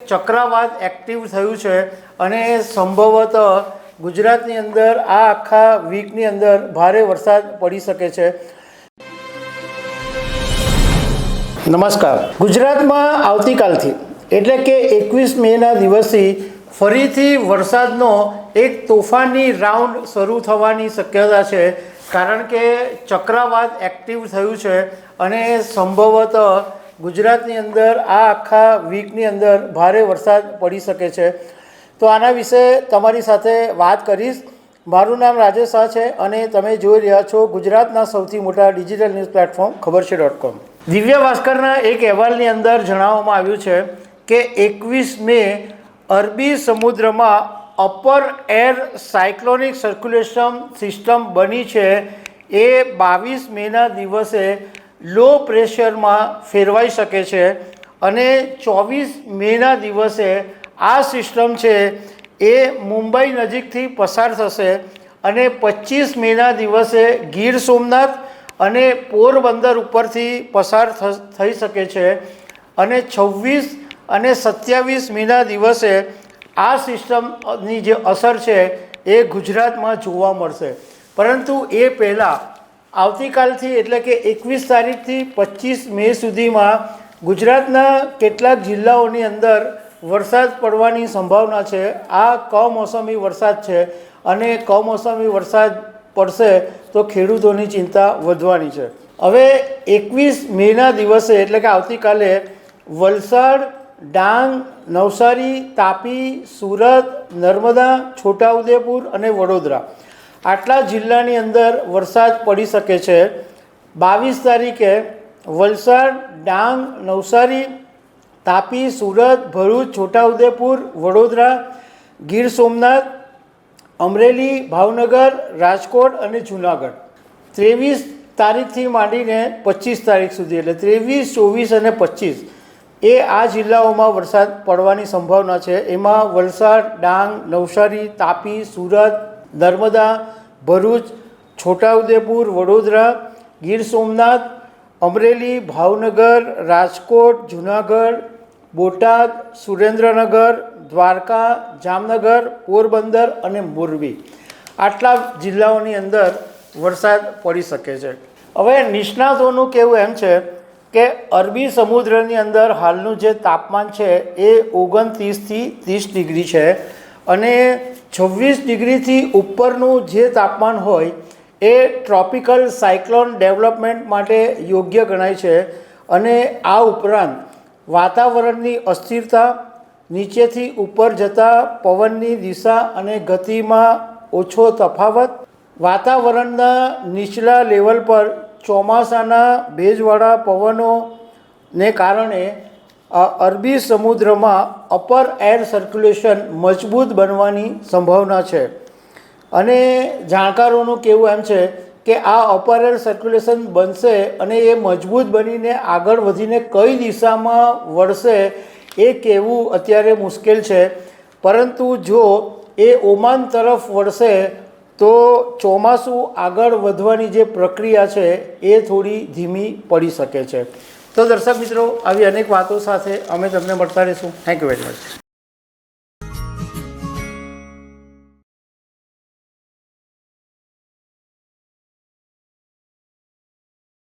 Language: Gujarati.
ચક્રવાત એક્ટિવ થયું છે અને સંભવત ગુજરાતની અંદર આ આખા વીકની અંદર ભારે વરસાદ પડી શકે છે। નમસ્કાર। ગુજરાતમાં આવતીકાલથી એટલે કે 21 મેના દિવસથી ફરીથી વરસાદનો એક તોફાની રાઉન્ડ શરૂ થવાની શક્યતા છે, કારણ કે ચક્રવાત એક્ટિવ થયું છે અને સંભવત ગુજરાતની અંદર આ આખા વીકની અંદર ભારે વરસાદ પડી શકે છે। તો આના વિશે તમારી સાથે વાત કરીશ। મારું નામ રાજેશ શાહ છે અને તમે જોઈ રહ્યા છો ગુજરાતના સૌથી મોટા ડિજિટલ ન્યૂઝ પ્લેટફોર્મ ખબરછે.com। દિવ્ય ભાસ્કરના એક અહેવાલની અંદર જણાવવામાં આવ્યું છે કે 21 મે અરબી સમુદ્રમાં upper air cyclonic circulation system બની છે। એ 22 મેના દિવસે લો પ્રેશરમાં ફેરવાઈ શકે છે અને 24 મેના દિવસે આ સિસ્ટમ છે એ મુંબઈ નજીકથી પસાર થશે અને 25 મેના દિવસે ગીર સોમનાથ અને પોરબંદર ઉપરથી પસાર થઈ શકે છે અને 26 અને 27 મેના દિવસે આ સિસ્ટમની જે અસર છે એ ગુજરાતમાં જોવા મળશે। પરંતુ એ પહેલાં આવતીકાલથી એટલે કે 21 તારીખથી 25 મે સુધીમાં ગુજરાતના કેટલાક જિલ્લાઓની અંદર વરસાદ પડવાની સંભાવના છે। આ કમોસમી વરસાદ છે અને કમોસમી વરસાદ પડશે તો ખેડૂતોની ચિંતા વધવાની છે। હવે 21 મેના દિવસે એટલે કે આવતીકાલે વલસાડ, ડાંગ, નવસારી, તાપી, સુરત, નર્મદા, છોટાઉદેપુર અને વડોદરા આટલા જિલ્લાની અંદર વરસાદ પડી શકે છે। 22 તારીખે વલસાડ, ડાંગ, નવસારી, તાપી, સુરત, ભરૂચ, છોટાઉદેપુર, વડોદરા, ગીર સોમનાથ, અમરેલી, ભાવનગર, રાજકોટ અને જૂનાગઢ। 23 તારીખથી માંડીને 25 તારીખ સુધી એટલે 23, 24 અને 25 એ આ જિલ્લાઓમાં વરસાદ પડવાની સંભાવના છે। એમાં વલસાડ, ડાંગ, નવસારી, તાપી, સુરત, નર્મદા, ભરૂચ, છોટાઉદેપુર, વડોદરા, ગીર સોમનાથ, અમરેલી, ભાવનગર, રાજકોટ, જૂનાગઢ, બોટાદ, સુરેન્દ્રનગર, દ્વારકા, જામનગર, પોરબંદર અને મોરબી આટલા જિલ્લાઓની અંદર વરસાદ પડી શકે છે। હવે નિષ્ણાતોનું કહેવું એમ છે કે અરબી સમુદ્રની અંદર હાલનું જે તાપમાન છે એ 29થી 30 ડિગ્રી છે અને 26 ડિગ્રીથી ઉપરનું જે તાપમાન હોય એ ટ્રોપિકલ સાયક્લોન ડેવલપમેન્ટ માટે યોગ્ય ગણાય છે। અને આ ઉપરાંત વાતાવરણની અસ્થિરતા, નીચેથી ઉપર જતા પવનની દિશા અને ગતિમાં ઓછો તફાવત, વાતાવરણના નીચલા લેવલ પર ચોમાસાના ભેજવાળા પવનોને કારણે અરબી સમુદ્રમાં અપર એર સર્ક્યુલેશન મજબૂત બનવાની સંભાવના છે। અને જાણકારોનું કહેવું એમ છે કે આ અપર એર સર્ક્યુલેશન બનશે અને એ મજબૂત બનીને આગળ વધીને કઈ દિશામાં વળશે એ કહેવું અત્યારે મુશ્કેલ છે। પરંતુ જો એ ઓમાન તરફ વળશે તો ચોમાસું આગળ વધવાની જે પ્રક્રિયા છે એ થોડી ધીમી પડી શકે છે। તો દર્શક મિત્રો, આવી અનેક વાતો સાથે અમે તમને મળતા રહીશું। Thank you very much.